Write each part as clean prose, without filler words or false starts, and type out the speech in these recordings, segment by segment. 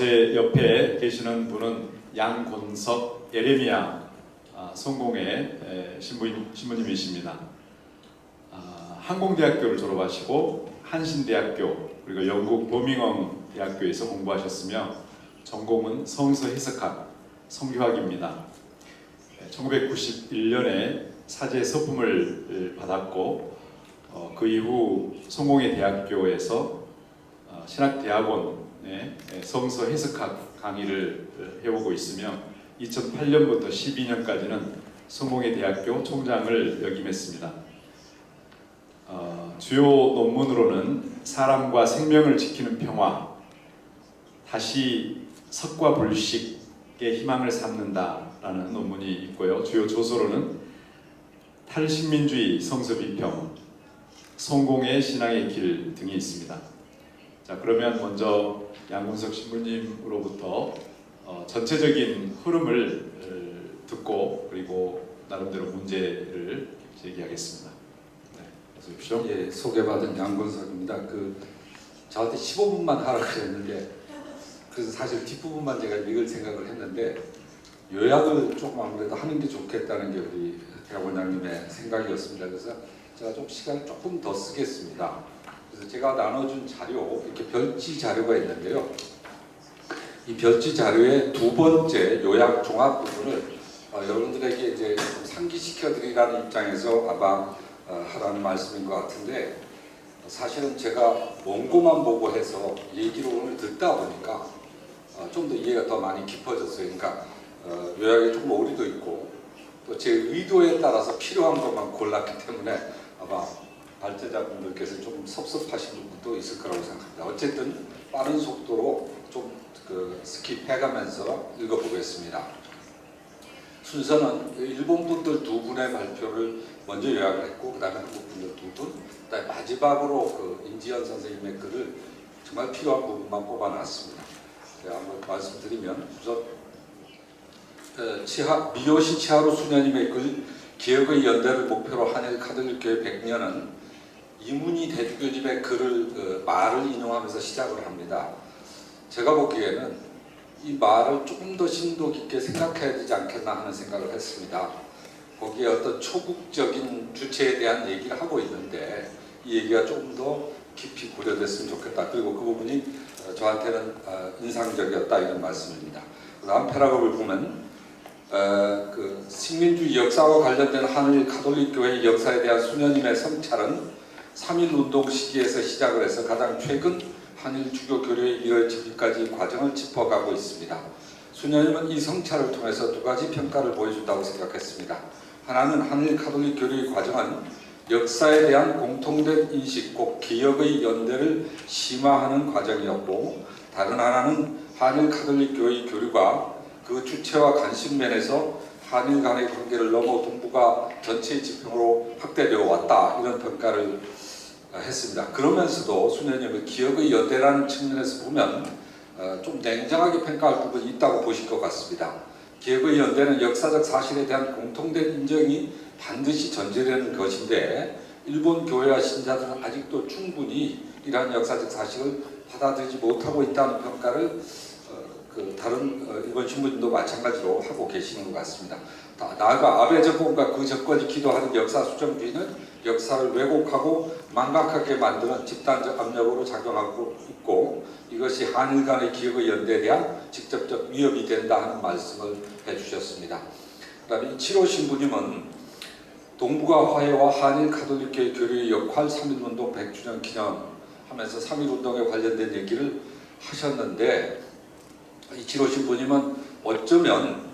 제 옆에 계시는 분은 양곤석 예레미야 성공회 신부님이십니다. 항공대학교를 졸업하시고 한신대학교 그리고 영국 버밍엄 대학교에서 공부하셨으며 전공은 성서 해석학, 성교학입니다. 1991년에 사제 서품을 받았고 그 이후 성공회 대학교에서 신학대학원에 성서 해석학 강의를 해오고 있으며 2008년부터 12년까지는 성공회 대학교 총장을 역임했습니다. 주요 논문으로는 사람과 생명을 지키는 평화, 다시 석과 불식의 희망을 삼는다라는 논문이 있고요. 주요 조서로는 탈식민주의 성서 비평, 성공의 신앙의 길 등이 있습니다. 자, 그러면 먼저 양곤석 신부님으로부터 전체적인 흐름을 듣고 그리고 나름대로 문제를 제기하겠습니다. 네, 어서 오십시오. 예, 소개받은 양곤석입니다. 저한테 15분만 하라고 했는데 그래서 사실 뒷부분만 제가 읽을 생각을 했는데 요약을 조금 아무래도 하는 게 좋겠다는 게 우리 대학원장님의 생각이었습니다. 그래서 제가 좀 시간을 조금 더 쓰겠습니다. 그래서 제가 나눠준 자료, 이렇게 별지 자료가 있는데요. 이 별지 자료의 두 번째 요약 종합 부분을 여러분들에게 이제 좀 상기시켜 드리라는 입장에서 아마 하라는 말씀인 것 같은데, 사실은 제가 원고만 보고 해서 얘기를 오늘 듣다 보니까 좀 더 이해가 더 많이 깊어졌어요. 그러니까 요약에 조금 오류도 있고 또 제 의도에 따라서 필요한 것만 골랐기 때문에 아마 발제자분들께서 좀 섭섭하신 부분도 있을 거라고 생각합니다. 어쨌든 빠른 속도로 좀 스킵해가면서 읽어보겠습니다. 순서는 일본 분들 두 분의 발표를 먼저 요약을 했고, 그 다음에 한국 분들 두 분, 그 다음에 마지막으로 임지연 선생님의 글을 정말 필요한 부분만 뽑아놨습니다. 제가 한번 말씀드리면, 우선 미요시 치하루 수녀님의 글 기억의 연대를 목표로 한일 카톨릭 교회 100년은 이문희 대주교님의 글을 말을 인용하면서 시작을 합니다. 제가 보기에는 이 말을 조금 더 심도 깊게 생각해야 되지 않겠나 하는 생각을 했습니다. 거기에 어떤 초국적인 주체에 대한 얘기를 하고 있는데 이 얘기가 조금 더 깊이 고려됐으면 좋겠다. 그리고 그 부분이 저한테는 인상적이었다, 이런 말씀입니다. 그 다음 패러그램을 보면 식민주의 역사와 관련된 한일 가톨릭 교회의 역사에 대한 수녀님의 성찰은 3.1 운동 시기에서 시작을 해서 가장 최근 한일 주교 교류에 이어지기까지 과정을 짚어가고 있습니다. 수녀님은 이 성찰을 통해서 두 가지 평가를 보여준다고 생각했습니다. 하나는 한일 가톨릭 교류의 과정은 역사에 대한 공통된 인식, 곧 기억의 연대를 심화하는 과정이었고, 다른 하나는 한일 가톨릭 교회의 교류가 그 주체와 관심 면에서 한일 간의 관계를 넘어 동북아 전체의 지평으로 확대되어 왔다, 이런 평가를 했습니다. 그러면서도 수녀님의 기억의 연대라는 측면에서 보면 좀 냉정하게 평가할 부분이 있다고 보실 것 같습니다. 기억의 연대는 역사적 사실에 대한 공통된 인정이 반드시 전제되는 것인데, 일본 교회와 신자들은 아직도 충분히 이러한 역사적 사실을 받아들이지 못하고 있다는 평가를 다른 일본 신부님도 마찬가지로 하고 계시는 것 같습니다. 나아가 아베 정권과 그 정권이 기도하는 역사 수정주의는 역사를 왜곡하고 망각하게 만드는 집단적 압력으로 작용하고 있고, 이것이 한일 간의 기억의 연대에 대한 직접적 위협이 된다 하는 말씀을 해주셨습니다. 그 다음에 이치로 신부님은 동북아 화해와 한일 가톨릭교회 교류의 역할 3.1운동 100주년 기념하면서 3.1운동에 관련된 얘기를 하셨는데, 이치로 신부님은 어쩌면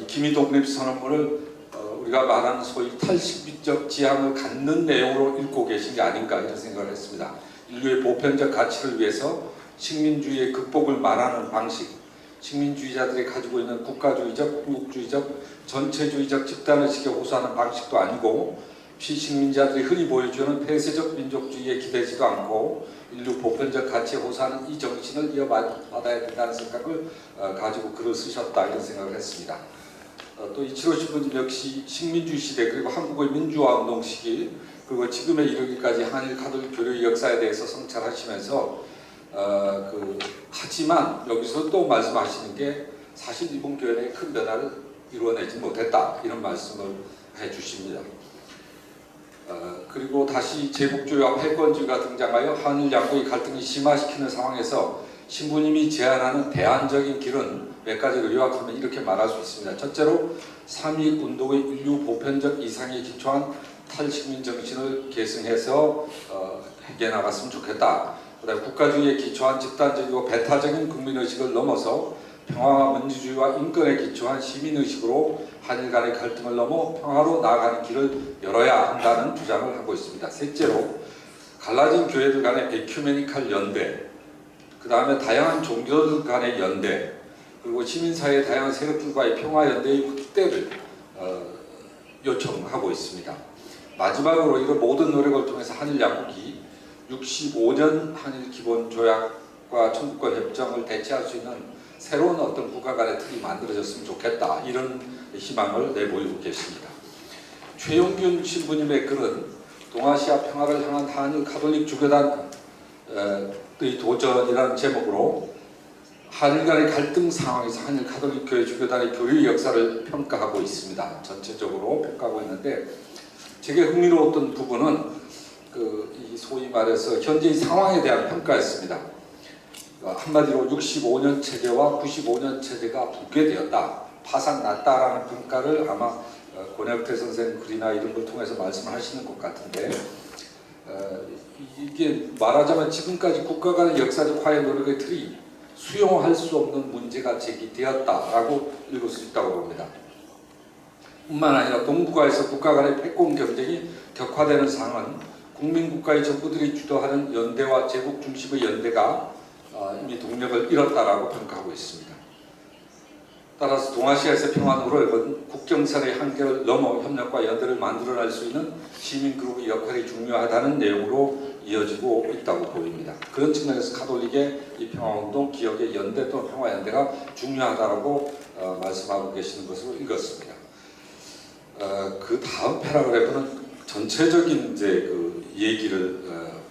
이 기미독립선언문을 우리가 말하는 소위 탈식민적 지향을 갖는 내용으로 읽고 계신 게 아닌가, 이런 생각을 했습니다. 인류의 보편적 가치를 위해서 식민주의의 극복을 말하는 방식, 식민주의자들이 가지고 있는 국가주의적, 군국주의적, 전체주의적 집단의식에 호소하는 방식도 아니고, 피식민자들이 흔히 보여주는 폐쇄적 민족주의에 기대지도 않고 인류 보편적 가치에 호소하는 이 정신을 이어받아야 된다는 생각을 가지고 글을 쓰셨다, 이런 생각을 했습니다. 또 이치로 신부님 역시 식민주의 시대, 그리고 한국의 민주화 운동 시기, 그리고 지금에 이르기까지 한일 가톨릭 교류의 역사에 대해서 성찰하시면서 하지만 여기서 또 말씀하시는 게 사실 이번 교회 내에 큰 변화를 이루어내지 못했다, 이런 말씀을 해주십니다. 그리고 다시 제국주의와 패권주의가 등장하여 한일 양국의 갈등이 심화시키는 상황에서 신부님이 제안하는 대안적인 길은 몇 가지로 요약하면 이렇게 말할 수 있습니다. 첫째로 3.2 운동의 인류 보편적 이상에 기초한 탈식민 정신을 계승해서 해결나갔으면 좋겠다. 그다음에 국가주의에 기초한 집단적이고 배타적인 국민의식을 넘어서 평화와 민주주의와 인권에 기초한 시민의식으로 한일 간의 갈등을 넘어 평화로 나아가는 길을 열어야 한다는 주장을 하고 있습니다. 셋째로 갈라진 교회들 간의 에큐메니칼 연대, 그 다음에 다양한 종교들 간의 연대, 그리고 시민사회의 다양한 세력들과의 평화연대의 확대를 요청하고 있습니다. 마지막으로 이런 모든 노력을 통해서 한일 양국이 65년 한일 기본 조약과 청구권 협정을 대체할 수 있는 새로운 어떤 국가 간의 틀이 만들어졌으면 좋겠다, 이런 희망을 내보이고 계십니다. 최용균 신부님의 글은 동아시아 평화를 향한 한일 가톨릭 주교단의 도전이라는 제목으로 한일 간의 갈등 상황에서 한일 가톨릭 교회 주교단의 교류 역사를 평가하고 있습니다. 전체적으로 평가하고 있는데, 제게 흥미로웠던 부분은 이 소위 말해서 현재의 상황에 대한 평가였습니다. 한마디로 65년 체제와 95년 체제가 붕괴되었다, 파산났다라는 평가를 아마 권혁태 선생 글이나 이런 걸 통해서 말씀하시는 것 같은데, 이게 말하자면 지금까지 국가 간의 역사적 화해 노력의 틀이 수용할 수 없는 문제가 제기되었다라고 읽을 수 있다고 봅니다. 뿐만 아니라 동북아에서 국가 간의 패권 경쟁이 격화되는 상황은 국민국가의 정부들이 주도하는 연대와 제국 중심의 연대가 이미 동력을 잃었다라고 평가하고 있습니다. 따라서 동아시아에서 평화 노력은 국경선의 한계를 넘어 협력과 연대를 만들어낼 수 있는 시민그룹의 역할이 중요하다는 내용으로 이어지고 있다고 보입니다. 그런 측면에서 가톨릭의 이 평화운동, 기억의 연대 또는 평화연대가 중요하다고 말씀하고 계시는 것으로 읽었습니다. 그 다음 패러그래프는 전체적인 이제 그 얘기를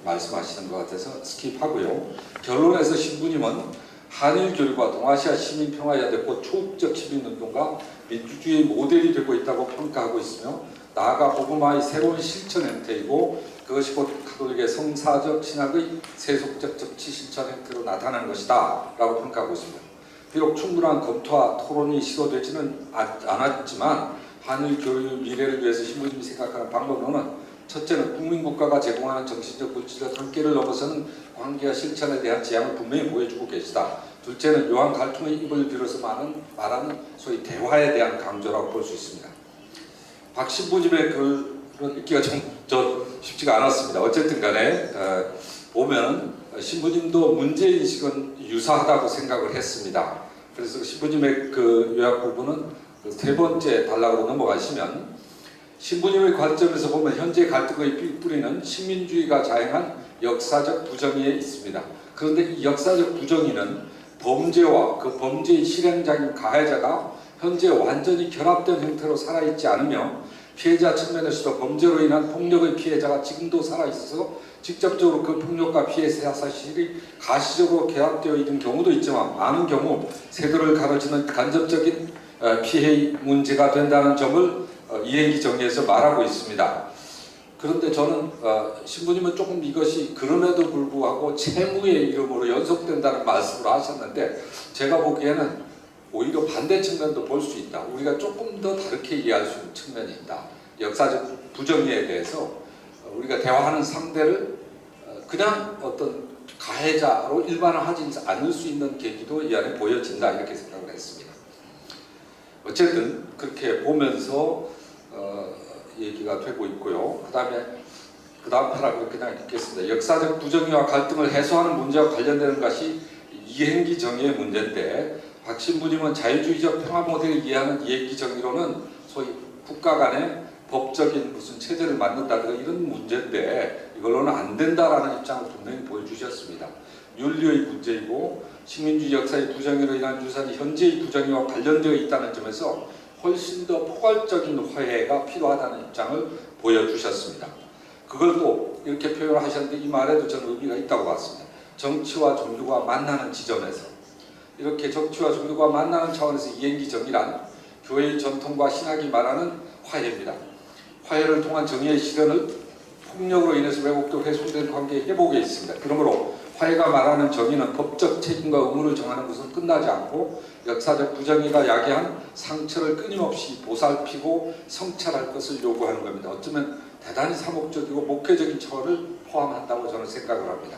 말씀하시는 것 같아서 스킵하고요. 결론에서 신부님은 한일 교류가 동아시아 시민 평화연대 곧 초국적 시민운동과 민주주의의 모델이 되고 있다고 평가하고 있으며, 나아가 복음화의 새로운 실천 형태이고 그것이 곧 가톨릭의 성사적 신학의 세속적 정치 실천 형태로 나타나는 것이다 라고 평가하고 있습니다. 비록 충분한 검토와 토론이 시도되지는 않았지만 한일 교류 미래를 위해서 신부님이 생각하는 방법론은, 첫째는 국민국가가 제공하는 정신적 물질적 한계를 넘어서는 관계와 실천에 대한 지향을 분명히 보여주고 계시다. 둘째는 요한 갈통의 입을 빌어서 말하는 소위 대화에 대한 강조라고 볼 수 있습니다. 박 신부님의 글은 읽기가 좀 쉽지가 않았습니다. 어쨌든 간에 보면 신부님도 문제인식은 유사하다고 생각을 했습니다. 그래서 신부님의 그 요약 부분은 세 번째 단락으로 넘어가시면, 신부님의 관점에서 보면 현재 갈등의 뿌리는 식민주의가 자행한 역사적 부정의에 있습니다. 그런데 이 역사적 부정의는 범죄와 그 범죄의 실행자인 가해자가 현재 완전히 결합된 형태로 살아있지 않으며, 피해자 측면에서도 범죄로 인한 폭력의 피해자가 지금도 살아있어서 직접적으로 그 폭력과 피해 사실이 가시적으로 결합되어 있는 경우도 있지만, 많은 경우 세도를 가로지는 간접적인 피해의 문제가 된다는 점을 이행기 정리에서 말하고 있습니다. 그런데 저는 신부님은 조금 이것이 그럼에도 불구하고 채무의 이름으로 연속된다는 말씀을 하셨는데, 제가 보기에는 오히려 반대 측면도 볼 수 있다. 우리가 조금 더 다르게 이해할 수 있는 측면이 있다. 역사적 부정의에 대해서 우리가 대화하는 상대를 그냥 어떤 가해자로 일반화하지 않을 수 있는 계기도 이 안에 보여진다, 이렇게 생각을 했습니다. 어쨌든 그렇게 보면서 얘기가 되고 있고요. 그 다음 패러그래프 그냥 읽겠습니다. 역사적 부정의와 갈등을 해소하는 문제와 관련되는 것이 이행기 정의의 문제인데, 박 신부님은 자유주의적 평화 모델을 이해하는 이행기 정의로는 소위 국가 간의 법적인 무슨 체제를 만든다든가 이런 문제인데, 이걸로는 안 된다라는 입장을 분명히 보여주셨습니다. 윤리의 문제이고 식민주의 역사의 부정의로 인한 유산이 현재의 부정의와 관련되어 있다는 점에서 훨씬 더 포괄적인 화해가 필요하다는 입장을 보여주셨습니다. 그걸 또 이렇게 표현하셨는데, 이 말에도 저는 의미가 있다고 봤습니다. 정치와 종교가 만나는 지점에서 이렇게 정치와 종교가 만나는 차원에서 이행기 정의란 교회의 전통과 신학이 말하는 화해입니다. 화해를 통한 정의의 실현을 폭력으로 인해서 왜곡되고 훼손된 관계의 회복에 있습니다. 그러므로 화해가 말하는 정의는 법적 책임과 의무를 정하는 것은 끝나지 않고 역사적 부정의가 야기한 상처를 끊임없이 보살피고 성찰할 것을 요구하는 겁니다. 어쩌면 대단히 사목적이고 목회적인 차원을 포함한다고 저는 생각을 합니다.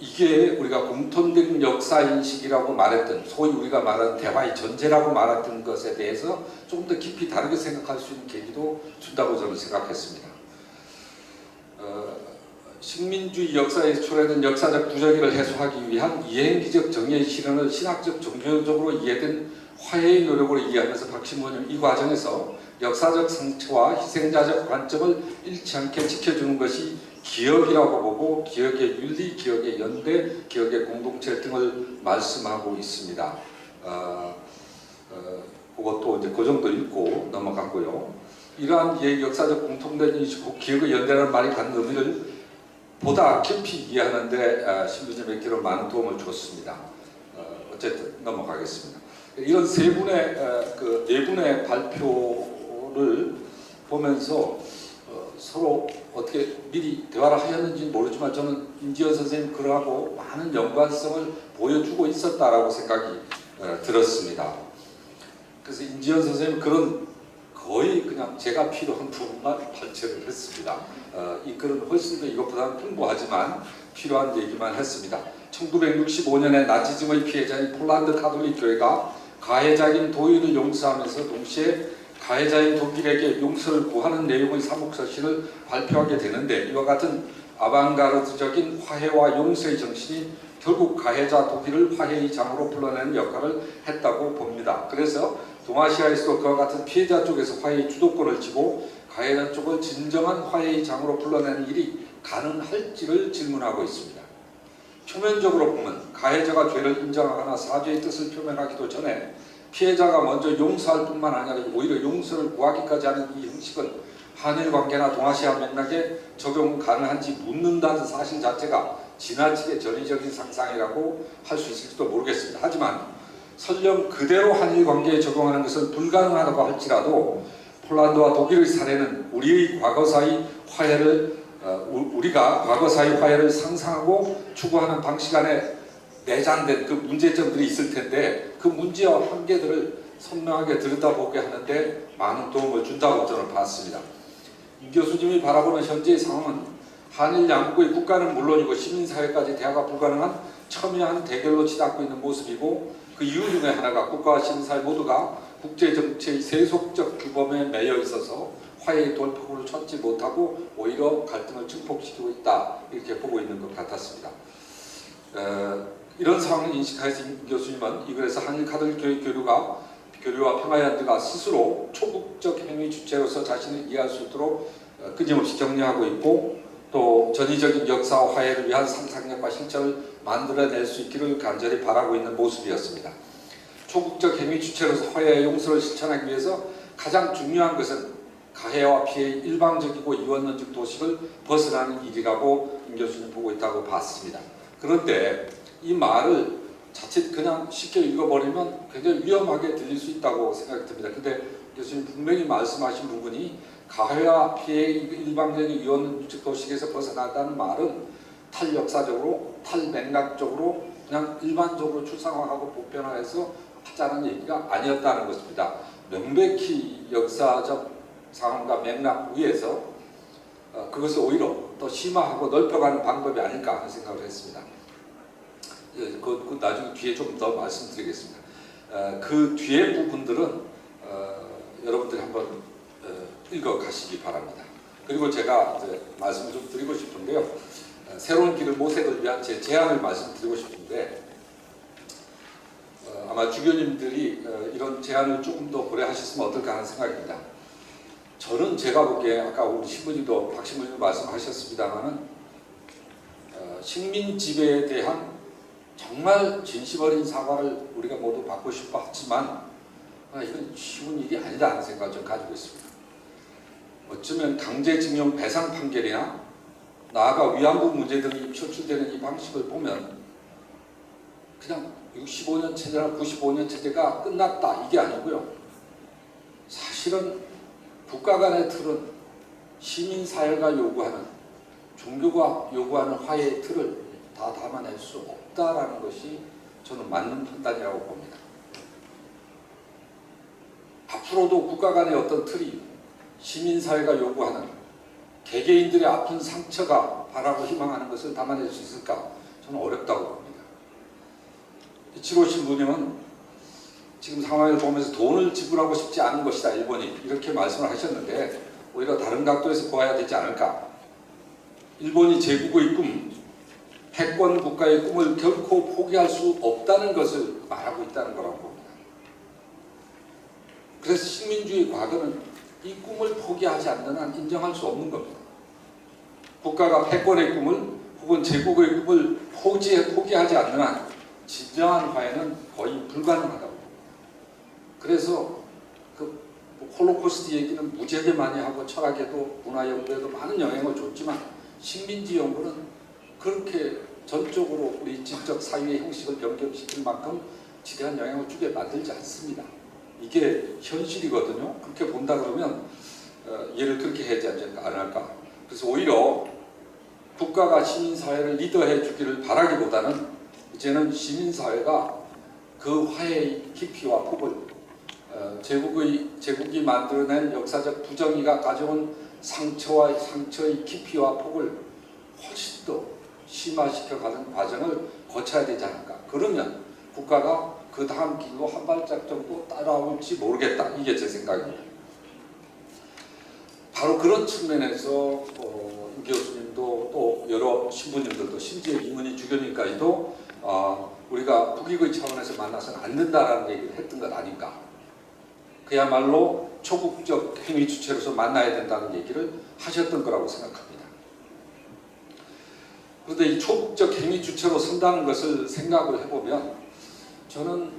이게 우리가 공통된 역사인식이라고 말했던, 소위 우리가 말하는 대화의 전제라고 말했던 것에 대해서 조금 더 깊이 다르게 생각할 수 있는 계기도 준다고 저는 생각했습니다. 식민주의 역사에서 초래된 역사적 부정의를 해소하기 위한 이행기적 정의의 실현을 신학적 종교적으로 이해된 화해의 노력으로 이해하면서 박 신부님 이 과정에서 역사적 상처와 희생자적 관점을 잃지 않게 지켜주는 것이 기억이라고 보고 기억의 윤리, 기억의 연대, 기억의 공동체 등을 말씀하고 있습니다. 그것도 이제 그 정도 읽고 넘어갔고요. 이러한 역사적 공통된 인식, 기억의 연대라는 말이 갖는 의미를 보다 깊이 이해하는데 신부님의 기로 많은 도움을 줬습니다. 어쨌든 넘어가겠습니다. 이런 네 분의 발표를 보면서 서로 어떻게 미리 대화를 하였는지는 모르지만 저는 임지연 선생님 글하고 많은 연관성을 보여주고 있었다라고 생각이 들었습니다. 그래서 임지연 선생님 글은 거의 그냥 제가 필요한 부분만 발췌를 했습니다. 이 글은 훨씬 더 이것보다는 풍부하지만 필요한 얘기만 했습니다. 1965년에 나치즘의 피해자인 폴란드 가톨릭 교회가 가해자인 도일을 용서하면서 동시에 가해자인 독일에게 용서를 구하는 내용의 사목서신을 발표하게 되는데, 이와 같은 아방가르드적인 화해와 용서의 정신이 결국 가해자 독일을 화해의 장으로 불러내는 역할을 했다고 봅니다. 그래서 동아시아에서도 그와 같은 피해자 쪽에서 화해의 주도권을 쥐고 가해자 쪽을 진정한 화해의 장으로 불러내는 일이 가능할지를 질문하고 있습니다. 표면적으로 보면 가해자가 죄를 인정하거나 사죄의 뜻을 표명하기도 전에 피해자가 먼저 용서할 뿐만 아니라 오히려 용서를 구하기까지 하는 이 형식은 한일 관계나 동아시아 맥락에 적용 가능한지 묻는다는 사실 자체가 지나치게 전위적인 상상이라고 할 수 있을지도 모르겠습니다. 하지만 설령 그대로 한일 관계에 적용하는 것은 불가능하다고 할지라도 폴란드와 독일의 사례는 우리가 과거사의 화해를 상상하고 추구하는 방식 안에 내장된 그 문제점들이 있을 텐데 그 문제와 한계들을 선명하게 들여다보게 하는데 많은 도움을 준다고 저는 봤습니다. 임 교수님이 바라보는 현재의 상황은 한일 양국의 국가는 물론이고 시민사회까지 대화가 불가능한 첨예한 대결로 치닫고 있는 모습이고, 그 이유 중에 하나가 국가와 시민사회 모두가 국제정치의 세속적 규범에 매여 있어서 화해의 돌파구를 찾지 못하고 오히려 갈등을 증폭시키고 있다, 이렇게 보고 있는 것 같았습니다. 이런 상황을 인식하여서 임 교수님은 이글에서 한일 가톨릭 교회 교류와 평화의 한드가 스스로 초국적 행위 주체로서 자신을 이해할 수 있도록 끊임없이 격려하고 있고, 또 전위적인 역사와 화해를 위한 상상력과 실천을 만들어낼 수 있기를 간절히 바라고 있는 모습이었습니다. 초국적 행위 주체로서 화해와 용서를 실천하기 위해서 가장 중요한 것은 가해와 피해의 일방적이고 이원론적 도식을 벗어나는 일이라고 임 교수님 보고 있다고 봤습니다. 그런데 이 말을 자칫 그냥 쉽게 읽어버리면 굉장히 위험하게 들릴 수 있다고 생각이 듭니다. 근데 교수님 분명히 말씀하신 부분이 가해와 피해의 일방적인 이원론적 도식에서 벗어나다는 말은 탈역사적으로, 탈맥락적으로 그냥 일반적으로 추상화하고 보편화해서 하자는 얘기가 아니었다는 것입니다. 명백히 역사적 상황과 맥락 위에서 그것을 오히려 더 심화하고 넓혀가는 방법이 아닐까 하는 생각을 했습니다. 그 나중에 뒤에 좀 더 말씀드리겠습니다. 그 뒤에 부분들은 여러분들이 한번 읽어 가시기 바랍니다. 그리고 제가 이제 말씀을 좀 드리고 싶은데요. 새로운 길을 모색을 위한 제 제안을 말씀드리고 싶은데, 아마 주교님들이 이런 제안을 조금 더 고려하셨으면 어떨까 하는 생각입니다. 저는 제가 보기에 아까 우리 신부님도 박 신부님도 말씀하셨습니다만은 식민 지배에 대한 정말 진심 어린 사과를 우리가 모두 받고 싶어 하지만 이건 쉬운 일이 아니다 하는 생각을 좀 가지고 있습니다. 어쩌면 강제징용 배상 판결이나 나아가 위안부 문제 등이 표출되는 이 방식을 보면 그냥 65년 체제나 95년 체제가 끝났다 이게 아니고요. 사실은 국가 간의 틀은 시민사회가 요구하는, 종교가 요구하는 화해의 틀을 다 담아낼 수 없다라는 것이 저는 맞는 판단이라고 봅니다. 앞으로도 국가 간의 어떤 틀이 시민사회가 요구하는 개개인들의 아픈 상처가 바라고 희망하는 것을 담아낼 수 있을까? 저는 어렵다고 봅니다. 이치로 신부님은 지금 상황을 보면서 돈을 지불하고 싶지 않은 것이다, 일본이. 이렇게 말씀을 하셨는데 오히려 다른 각도에서 보아야 되지 않을까? 일본이 제국의 꿈, 패권 국가의 꿈을 결코 포기할 수 없다는 것을 말하고 있다는 거라고 봅니다. 그래서 식민주의 과거는 이 꿈을 포기하지 않는 한 인정할 수 없는 겁니다. 국가가 패권의 꿈을 혹은 제국의 꿈을 포기하지 않는 한 진정한 화해는 거의 불가능하다고 봅니다. 그래서 그 홀로코스트 얘기는 무지하게 많이 하고 철학에도 문화 연구에도 많은 영향을 줬지만 식민지 연구는 그렇게 전적으로 우리 지적 사회의 형식을 변경시킬 만큼 지대한 영향을 주게 만들지 않습니다. 이게 현실이거든요. 그렇게 본다 그러면 얘를 그렇게 해야지 않을까. 그래서 오히려 국가가 시민사회를 리더해 주기를 바라기보다는 이제는 시민사회가 그 화해의 깊이와 폭을 제국이 만들어낸 역사적 부정의가 가져온 상처의 깊이와 폭을 훨씬 더 심화시켜가는 과정을 거쳐야 되지 않을까. 그러면 국가가 그 다음 길로 한 발짝 정도 따라올지 모르겠다. 이게 제 생각입니다. 바로 그런 측면에서 임 교수님도 또 여러 신부님들도 심지어 이문희 주교님까지도 우리가 국익의 차원에서 만나서는 안 된다라는 얘기를 했던 것 아닌가. 그야말로 초국적 행위 주체로서 만나야 된다는 얘기를 하셨던 거라고 생각합니다. 그런데 이 초국적 행위 주체로 선다는 것을 생각을 해보면 저는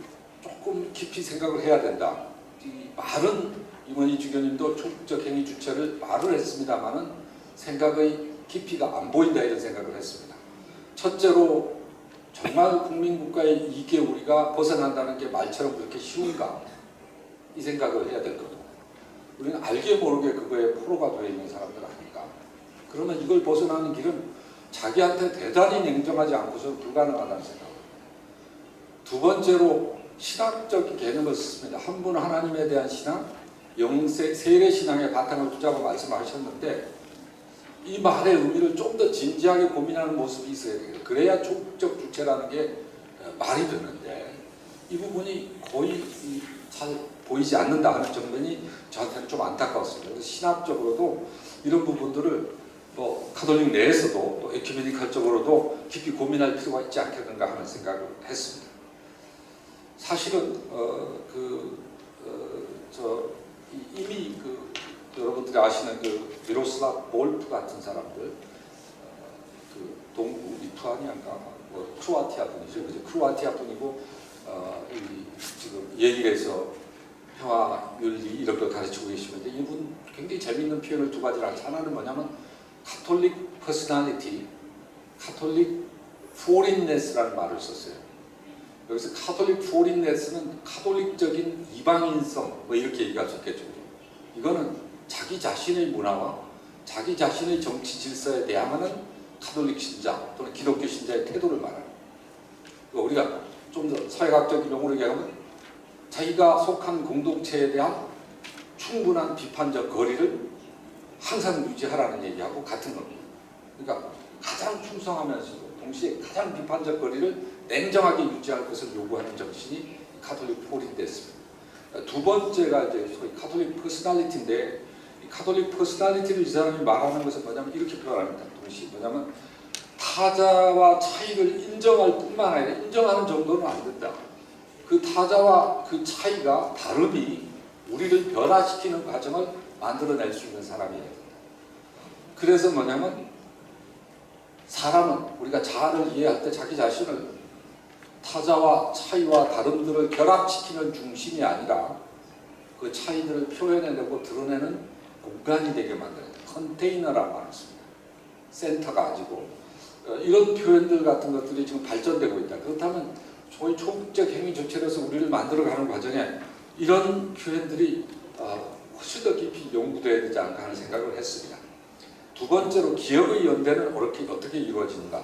조금 깊이 생각을 해야 된다. 이 말은 이문희 주교님도 초국적 행위 주체를 말을 했습니다마는 생각의 깊이가 안 보인다 이런 생각을 했습니다. 첫째로 정말 국민국가의 이게 우리가 벗어난다는 게 말처럼 그렇게 쉬운가 이 생각을 해야 될 겁니다. 우리는 알게 모르게 그거에 포로가 되어 있는 사람들 아닌가. 그러면 이걸 벗어나는 길은 자기한테 대단히 냉정하지 않고서는 불가능하다는 생각입니다. 두 번째로 신학적인 개념을 썼습니다. 한 분 하나님에 대한 신앙, 세례 신앙에 바탕을 두자고 말씀하셨는데 이 말의 의미를 좀 더 진지하게 고민하는 모습이 있어야 돼요. 그래야 초국적 주체라는 게 말이 되는데 이 부분이 거의 잘 보이지 않는다 하는 점이 저한테는 좀 안타까웠습니다. 그래서 신학적으로도 이런 부분들을 카톨릭 내에서도 또 에큐메니컬적으로도 깊이 고민할 필요가 있지 않겠는가 하는 생각을 했습니다. 사실은 이미 여러분들이 아시는 미로슬랍 볼프 같은 사람들, 동부 리투아니아인가 크로아티아 분이죠. 그죠? 크로아티아 분이고 지금 예일에서 평화 윤리 이런 걸 가르치고 계시는데 이분 굉장히 재미있는 표현을 두 가지를 하죠. 하나는 뭐냐면 카톨릭 퍼스널리티, 카톨릭 포린네스라는 말을 썼어요. 여기서 카톨릭 포린네스는 카톨릭적인 이방인성 이렇게 얘기할 수 있겠죠. 이거는 자기 자신의 문화와 자기 자신의 정치 질서에 대항하는 카톨릭 신자 또는 기독교 신자의 태도를 말하는 거예요. 우리가 좀 더 사회학적인 용어로 얘기하면 자기가 속한 공동체에 대한 충분한 비판적 거리를 항상 유지하라는 얘기하고 같은 겁니다. 그러니까 가장 충성하면서도 동시에 가장 비판적 거리를 냉정하게 유지할 것을 요구하는 정신이 카톨릭 포린데스입니다. 두 번째가 이제 소위 카톨릭 퍼스널리티인데 이 카톨릭 퍼스널리티를 이 사람이 말하는 것은 뭐냐면 이렇게 표현합니다. 동시에 뭐냐면 타자와 차이를 인정할 뿐만 아니라 인정하는 정도는 안 된다. 그 타자와 그 차이가 다름이 우리를 변화시키는 과정을 만들어낼 수 있는 사람이에요. 그래서 뭐냐면 사람은 우리가 자아를 이해할 때 자기 자신을 타자와 차이와 다름들을 결합시키는 중심이 아니라 그 차이들을 표현해내고 드러내는 공간이 되게 만들어야 돼요. 컨테이너라고 말했습니다. 센터가 아니고 이런 표현들 같은 것들이 지금 발전되고 있다. 그렇다면 소위 초국적 행위 조치로서 우리를 만들어가는 과정에 이런 표현들이 훨씬 더 깊이 연구돼야 되지 않을까 하는 생각을 했습니다. 두 번째로 기억의 연대는 어떻게 이루어지는가?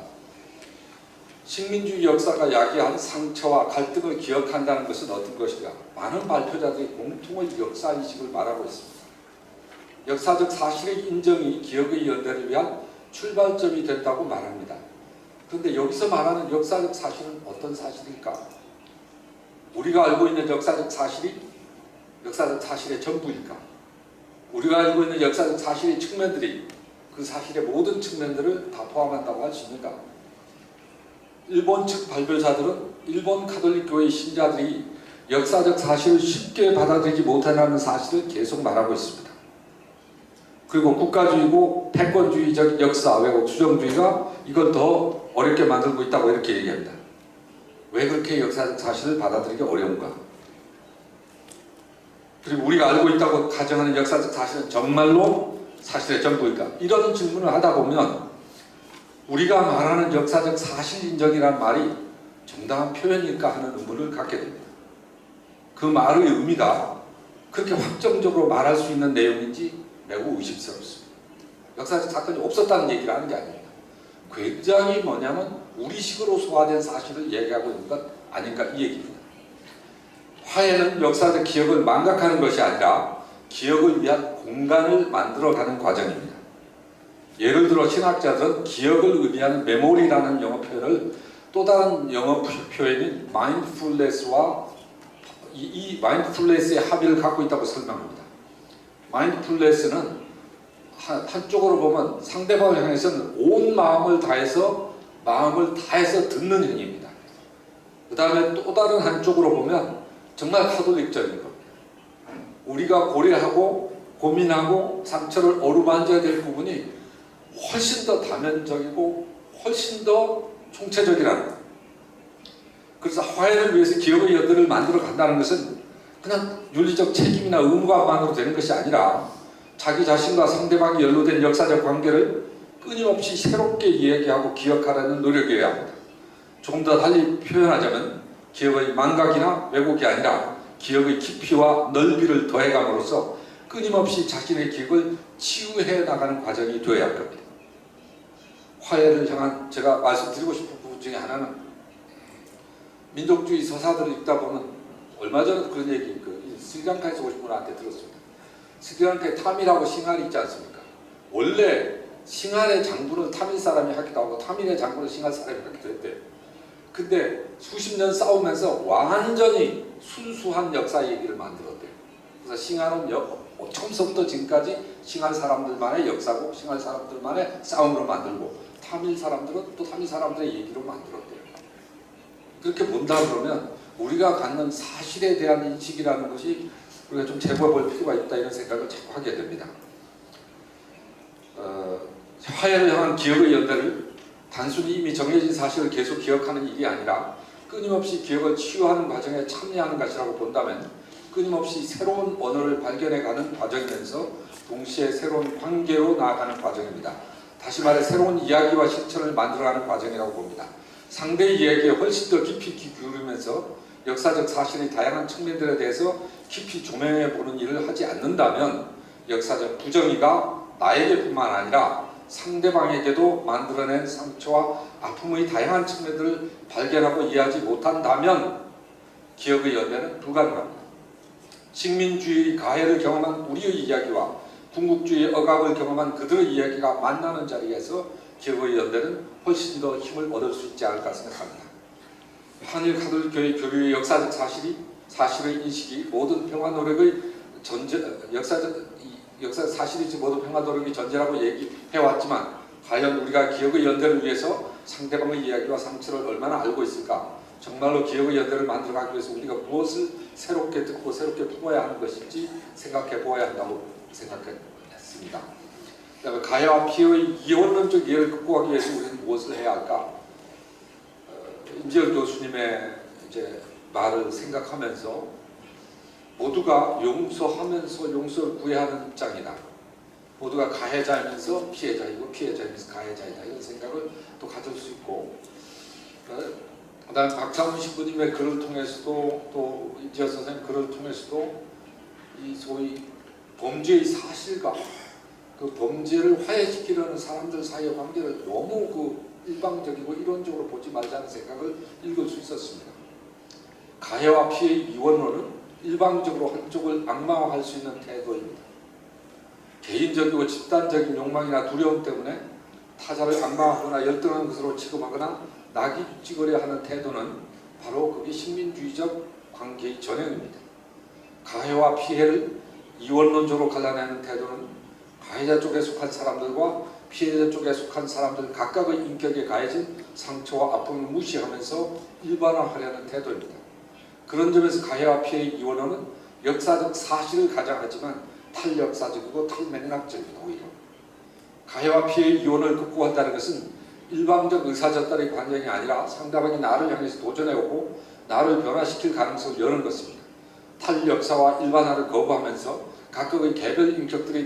식민주의 역사가 야기한 상처와 갈등을 기억한다는 것은 어떤 것인가? 많은 발표자들이 공통의 역사인식을 말하고 있습니다. 역사적 사실의 인정이 기억의 연대를 위한 출발점이 된다고 말합니다. 그런데 여기서 말하는 역사적 사실은 어떤 사실일까? 우리가 알고 있는 역사적 사실이 역사적 사실의 전부일까? 우리가 알고 있는 역사적 사실의 측면들이 그 사실의 모든 측면들을 다 포함한다고 할 수 있는가? 일본 측 발표자들은 일본 가톨릭 교회 신자들이 역사적 사실을 쉽게 받아들이지 못한다는 사실을 계속 말하고 있습니다. 그리고 국가주의고 패권주의적 역사, 왜곡, 수정주의가 이걸 더 어렵게 만들고 있다고 이렇게 얘기합니다. 왜 그렇게 역사적 사실을 받아들이기 어려운가? 그리고 우리가 알고 있다고 가정하는 역사적 사실은 정말로 사실의 전부일까? 이런 질문을 하다 보면 우리가 말하는 역사적 사실 인정이라는 말이 정당한 표현일까 하는 의문을 갖게 됩니다. 그 말의 의미가 그렇게 확정적으로 말할 수 있는 내용인지 매우 의심스럽습니다. 역사적 사건이 없었다는 얘기를 하는 게 아닙니다. 굉장히 뭐냐면 우리식으로 소화된 사실을 얘기하고 있는 것 아닌가 이 얘기입니다. 화해는 역사적 기억을 망각하는 것이 아니라 기억을 위한 공간을 만들어가는 과정입니다. 예를 들어 신학자들은 기억을 의미하는 메모리라는 영어 표현을 또 다른 영어 표현인 마인드풀네스와 이 마인드풀네스의 합의를 갖고 있다고 설명합니다. 마인드풀네스는 한쪽으로 보면 상대방을 향해서는 온 마음을 다해서 듣는 행위입니다. 그 다음에 또 다른 한쪽으로 보면 정말 카톨릭적인 겁니다. 우리가 고려하고 고민하고 상처를 어루만져야 될 부분이 훨씬 더 다면적이고 훨씬 더 총체적이라는 거예요. 그래서 화해를 위해서 기억의 연대를 만들어 간다는 것은 그냥 윤리적 책임이나 의무감만으로 되는 것이 아니라 자기 자신과 상대방이 연루된 역사적 관계를 끊임없이 새롭게 이야기하고 기억하려는 노력이어야 합니다. 조금 더 달리 표현하자면 기억의 망각이나 왜곡이 아니라 기억의 깊이와 넓이를 더해감으로써 끊임없이 자신의 기억을 치유해 나가는 과정이 되어야 할 겁니다. 화해를 향한 제가 말씀드리고 싶은 부분 중에 하나는 민족주의 서사들을 읽다 보면 얼마 전에 그런 얘기 스리랑카에서 오신 분한테 들었습니다. 스리랑카에 타밀하고 싱할이 있지 않습니까? 원래 싱할의 장군을 타밀 사람이 하기도 하고 타밀의 장군을 싱할 사람이 하기도 했대요. 근데 수십 년 싸우면서 완전히 순수한 역사 얘기를 만들었대요. 그래서 싱할은 처음부터 지금까지 싱할 사람들만의 역사고 싱할 사람들만의 싸움으로 만들고 타밀 사람들은 또 타밀 사람들의 얘기로 만들었대요. 그렇게 본다 그러면 우리가 갖는 사실에 대한 인식이라는 것이 우리가 좀 재고해볼 필요가 있다 이런 생각을 자꾸 하게 됩니다. 화해를 향한 기억의 연대를 단순히 이미 정해진 사실을 계속 기억하는 일이 아니라 끊임없이 기억을 치유하는 과정에 참여하는 것이라고 본다면 끊임없이 새로운 언어를 발견해가는 과정이면서 동시에 새로운 관계로 나아가는 과정입니다. 다시 말해 새로운 이야기와 실천을 만들어가는 과정이라고 봅니다. 상대의 이야기에 훨씬 더 깊이 기울이면서 역사적 사실의 다양한 측면들에 대해서 깊이 조명해보는 일을 하지 않는다면 역사적 부정의가 나에게뿐만 아니라 상대방에게도 만들어낸 상처와 아픔의 다양한 측면들을 발견하고 이해하지 못한다면 기억의 연대는 불가능합니다. 식민주의 가해를 경험한 우리의 이야기와 군국주의 억압을 경험한 그들의 이야기가 만나는 자리에서 기억의 연대는 훨씬 더 힘을 얻을 수 있지 않을까 생각합니다. 한일 가톨릭 교회 교류의 역사적 사실의 인식이 모든 평화 노력의 역사 사실이지 모든 평화 노력의 전제라고 얘기해왔지만 과연 우리가 기억의 연대를 위해서 상대방의 이야기와 상처를 얼마나 알고 있을까? 정말로 기억의 연대를 만들어가기 위해서 우리가 무엇을 새롭게 듣고 새롭게 품어야 하는 것인지 생각해 보아야 한다고 생각했습니다. 그다음에 가해와 피해의 이원론적 이해를 극복하기 위해서 우리는 무엇을 해야 할까? 임지열 교수님의 이제 말을 생각하면서 모두가 용서하면서 용서를 구해야 하는 입장이다. 모두가 가해자이면서 피해자이고 피해자이면서 가해자이다 이런 생각을 또 가질 수 있고, 그다음 박상훈 신부님의 글을 통해서도 또 이지아 선생님 글을 통해서도 이 소위 범죄의 사실과 그 범죄를 화해시키려는 사람들 사이의 관계를 너무 그 일방적이고 이론적으로 보지 말자는 생각을 읽을 수 있었습니다. 가해와 피해의 이원론은 일방적으로 한쪽을 악마화할 수 있는 태도입니다. 개인적이고 집단적인 욕망이나 두려움 때문에 타자를 악마화하거나 열등한 것으로 취급하거나 낙이 찍으려 하는 태도는 바로 그게 식민주의적 관계의 전형입니다. 가해와 피해를 이원론적으로 갈라내는 태도는 가해자 쪽에 속한 사람들과 피해자 쪽에 속한 사람들 각각의 인격에 가해진 상처와 아픔을 무시하면서 일반화하려는 태도입니다. 그런 점에서 가해와 피해의 이원론은 역사적 사실을 가장하지만 탈역사적이고 탈맥락적입니다. 오히려 가해와 피해의 이원을 극복한다는 것은 일방적 의사전달의 관정이 아니라 상대방이 나를 향해서 도전해오고 나를 변화시킬 가능성을 여는 것입니다. 탈역사와 일반화를 거부하면서 각각의 개별 인격들이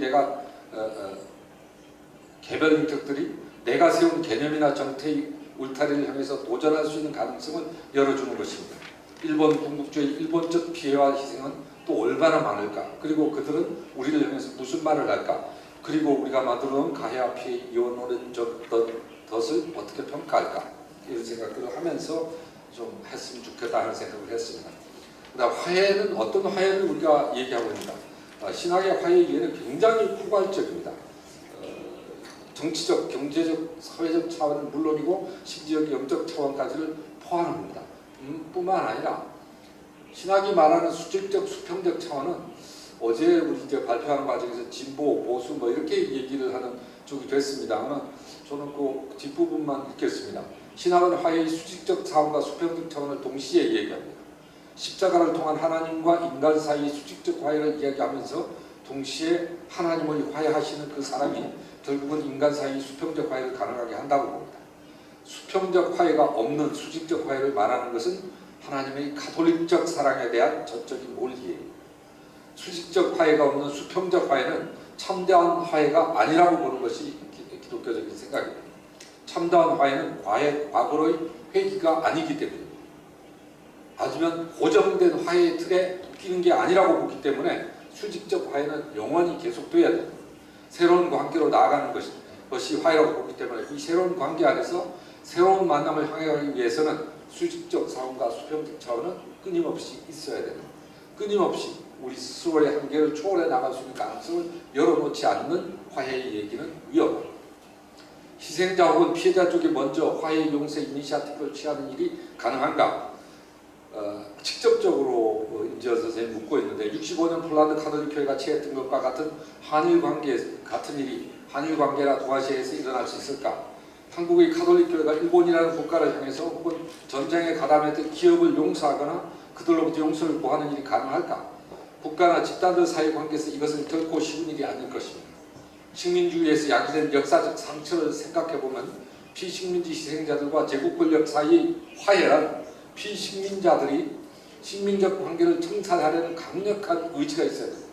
내가 세운 개념이나 정태의 울타리를 향해서 도전할 수 있는 가능성을 열어주는 것입니다. 일본 군국주의 일본적 피해와 희생은 또 얼마나 많을까? 그리고 그들은 우리를 향해서 무슨 말을 할까? 그리고 우리가 만들어놓은 가해와 피해 이원론의 덫을 어떻게 평가할까? 이런 생각들을 하면서 좀 했으면 좋겠다 하는 생각을 했습니다. 그다음 화해는 어떤 화해를 우리가 얘기하고 있는가? 신학의 화해 이해는 굉장히 포괄적입니다. 정치적, 경제적, 사회적 차원은 물론이고 심지어 영적 차원까지를 포함합니다. 뿐만 아니라 신학이 말하는 수직적, 수평적 차원은 어제 우리 이제 발표하는 과정에서 진보, 보수 뭐 이렇게 얘기를 하는 쪽이 됐습니다만 저는 그 뒷부분만 읽겠습니다. 신학은 화해의 수직적 차원과 수평적 차원을 동시에 얘기합니다. 십자가를 통한 하나님과 인간 사이의 수직적 화해를 이야기하면서 동시에 하나님을 화해하시는 그 사람이 결국은 인간 사이의 수평적 화해를 가능하게 한다고 봅니다. 수평적 화해가 없는 수직적 화해를 말하는 것은 하나님의 가톨릭적 사랑에 대한 전적인 몰이에요. 수직적 화해가 없는 수평적 화해는 참다운 화해가 아니라고 보는 것이 기독교적인 생각입니다. 참다운 화해는 과거의 회기가 아니기 때문입니다. 아니면 고정된 화해의 틀에 묶이는 게 아니라고 보기 때문에 수직적 화해는 영원히 계속돼야 됩니다. 새로운 관계로 나아가는 것이 화해라고 보기 때문에 이 새로운 관계 안에서 새로운 만남을 향해 가기 위해서는 수직적 차원과 수평적 차원은 끊임없이 있어야 됩니다. 끊임없이 우리 스스로의 한계를 초월해 나갈 수 있는 가능성을 열어놓지 않는 화해의 얘기는 위험합니다. 희생자 혹은 피해자 쪽이 먼저 화해 용서 이니시아티브를 취하는 일이 가능한가? 직접적으로 임지연 선생님이 묻고 있는데 65년 폴란드 카톨릭 교회가 취했던 것과 같은 한일 관계 같은 일이 한일 관계나 동아시아에서 일어날 수 있을까? 한국의 카톨릭 교회가 일본이라는 국가를 향해서 혹은 전쟁에 가담했던 기업을 용서하거나 그들로부터 용서를 구하는 일이 가능할까? 국가나 집단들 사이 관계에서 이것은 결코 쉬운 일이 아닐 것입니다. 식민주의에서 야기된 역사적 상처를 생각해보면 피식민지 희생자들과 제국 권력 사이의 화해란 피식민자들이 식민적 관계를 청산하려는 강력한 의지가 있어야 됩니다.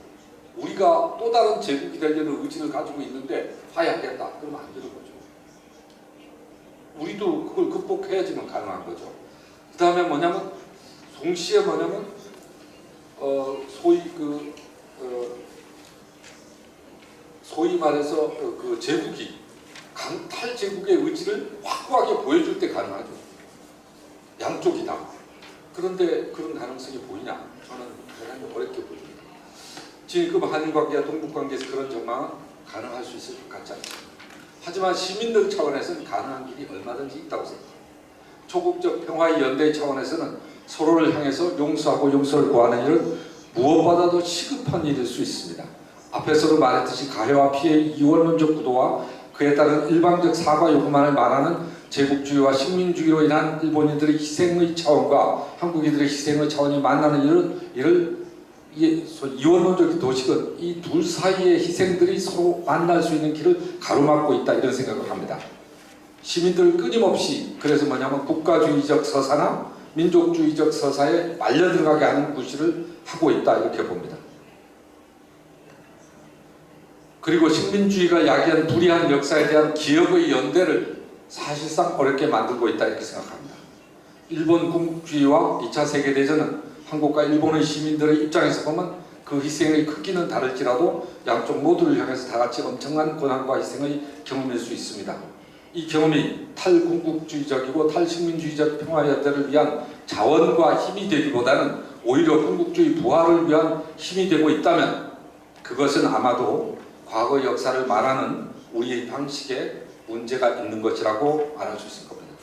우리가 또 다른 제국이 되려는 의지를 가지고 있는데 화해하겠다. 그러면 안 되는 거죠. 우리도 그걸 극복해야지만 가능한 거죠. 그 다음에 뭐냐면 동시에 뭐냐면 소위 말해서 그 제국이 탈제국의 의지를 확고하게 보여줄 때 가능하죠. 양쪽이 다. 그런데 그런 가능성이 보이냐? 저는 대단히 어렵게 보입니다. 지금 한일 관계와 동북 관계에서 그런 전망은 가능할 수 있을 것 같지 않습니다. 하지만 시민들 차원에서는 가능한 길이 얼마든지 있다고 생각합니다. 초국적 평화의 연대 차원에서는 서로를 향해서 용서하고 용서를 구하는 일은 무엇보다도 시급한 일일 수 있습니다. 앞에서도 말했듯이 가해와 피해의 이원론적 구도와 그에 따른 일방적 사과 요구만을 말하는 제국주의와 식민주의로 인한 일본인들의 희생의 차원과 한국인들의 희생의 차원이 만나는 일을 이원론적 도식은 이 둘 사이의 희생들이 서로 만날 수 있는 길을 가로막고 있다 이런 생각을 합니다. 시민들 끊임없이 그래서 뭐냐면 국가주의적 서사나 민족주의적 서사에 말려 들어가게 하는 구실을 하고 있다 이렇게 봅니다. 그리고 식민주의가 야기한 불의한 역사에 대한 기억의 연대를 사실상 어렵게 만들고 있다 이렇게 생각합니다. 일본 군국주의와 2차 세계대전은 한국과 일본의 시민들의 입장에서 보면 그 희생의 크기는 다를지라도 양쪽 모두를 향해서 다 같이 엄청난 고난과 희생의 경험일 수 있습니다. 이 경험이 탈군국주의적이고 탈식민주의적 평화연대를 위한 자원과 힘이 되기보다는 오히려 군국주의 부활을 위한 힘이 되고 있다면 그것은 아마도 과거 역사를 말하는 우리의 방식에 문제가 있는 것이라고 말할 수 있을 겁니다.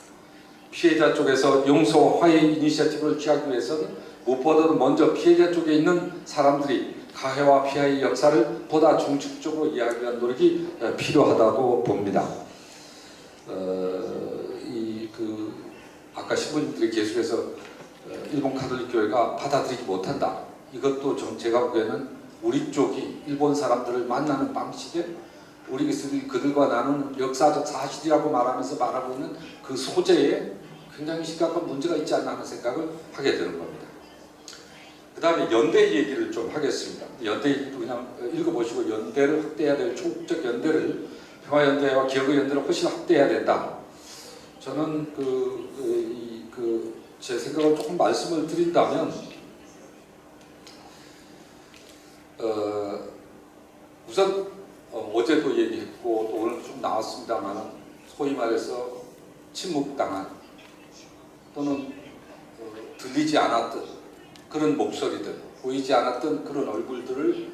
피해자 쪽에서 용서와 화해 이니셔티브를 취하기 위해서는 무엇보다도 먼저 피해자 쪽에 있는 사람들이 가해와 피해의 역사를 보다 중축적으로 이해하기 위한 노력이 필요하다고 봅니다. 아까 신부님들이 계속해서 일본 가톨릭 교회가 받아들이지 못한다. 이것도 좀 제가 보기에는 우리 쪽이 일본 사람들을 만나는 방식에 우리 그들과 나누는 역사적 사실이라고 말하면서 말하고 있는 그 소재에 굉장히 심각한 문제가 있지 않나 하는 생각을 하게 되는 겁니다. 그 다음에 연대 얘기를 좀 하겠습니다. 연대 얘기도 그냥 읽어보시고 연대를 확대해야 될 초국적 연대를 평화연대와 기억의 연대를 훨씬 확대해야 된다. 저는 제 생각을 조금 말씀을 드린다면 우선 어제도 얘기했고 또 오늘 좀 나왔습니다만 소위 말해서 침묵당한 또는 들리지 않았던 그런 목소리들, 보이지 않았던 그런 얼굴들을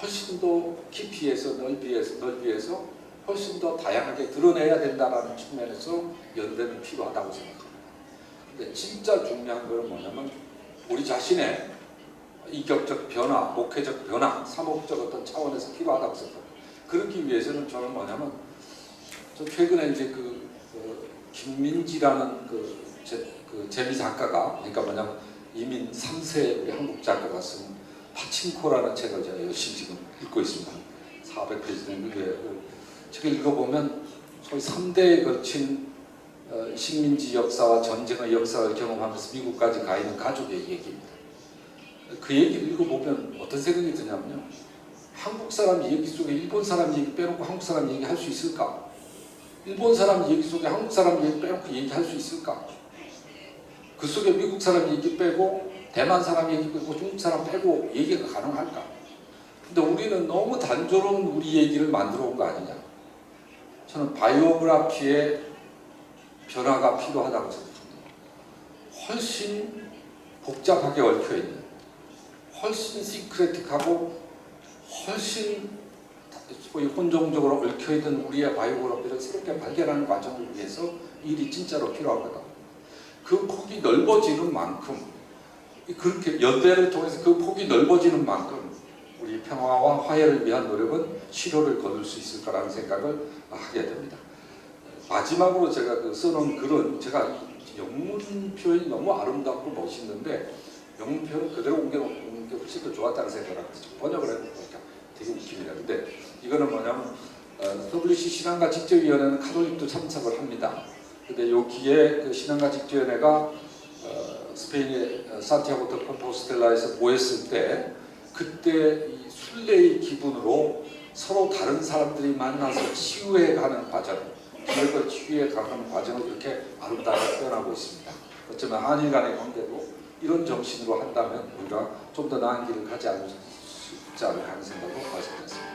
훨씬 더 깊이에서 넓이에서 훨씬 더 다양하게 드러내야 된다는 측면에서 연대는 필요하다고 생각합니다. 근데 진짜 중요한 것은 뭐냐면 우리 자신의 인격적 변화, 목회적 변화, 사목적 어떤 차원에서 필요하다고 생각합니다. 그러기 위해서는 저는 뭐냐면 저 최근에 이제 김민지라는 재미 작가가 그러니까 뭐냐면 이민 3세 우리 한국 작가가 쓴 파친코라는 책을 제가 열심히 지금 읽고 있습니다. 400페이지 된 책을 읽어보면 소위 3대에 걸친 식민지 역사와 전쟁의 역사를 경험하면서 미국까지 가 있는 가족의 얘기입니다. 그 얘기를 읽어보면 어떤 생각이 드냐면요. 한국 사람 얘기 속에 일본 사람 얘기 빼놓고 한국 사람 얘기 할 수 있을까? 일본 사람 얘기 속에 한국 사람 얘기 빼놓고 얘기할 수 있을까? 그 속에 미국 사람 얘기 빼고 대만 사람 얘기 빼고 중국 사람 빼고 얘기가 가능할까? 근데 우리는 너무 단조로운 우리 얘기를 만들어 온 거 아니냐? 저는 바이오그래피의 변화가 필요하다고 생각합니다. 훨씬 복잡하게 얽혀있는, 훨씬 시크레틱하고 훨씬 소위 혼종적으로 얽혀있는 우리의 바이오그래피를 새롭게 발견하는 과정을 위해서 일이 진짜로 필요합니다. 그 폭이 넓어지는 만큼 그렇게 연대를 통해서 그 폭이 넓어지는 만큼 우리 평화와 화해를 위한 노력은 실효를 거둘 수 있을 거라는 생각을 하게 됩니다. 마지막으로 제가 써놓은 글은 제가 영문 표현이 너무 아름답고 멋있는데 영문 표현 그대로 옮겨놓은 게 훨씬 더 좋았다는 생각을 하고 번역을 해보니까 되게 웃깁니다. 근데 이거는 뭐냐면 WC 신앙가 직제위원회는 카톨릭도 참석을 합니다. 근데 여기에 신앙가 직제위원회가 스페인의 산티아고 드 컴포스텔라에서 모였을 때 그때 이 순례의 기분으로 서로 다른 사람들이 만나서 치유해가는 과정, 기억을 치유해가는 과정을 이렇게 아름답게 표현하고 있습니다. 어쩌면 한일 간의 관계도 이런 정신으로 한다면 우리가 좀 더 나은 길을 가지 않을 수 있지 않을까 하는 생각으로 말씀드렸습니다.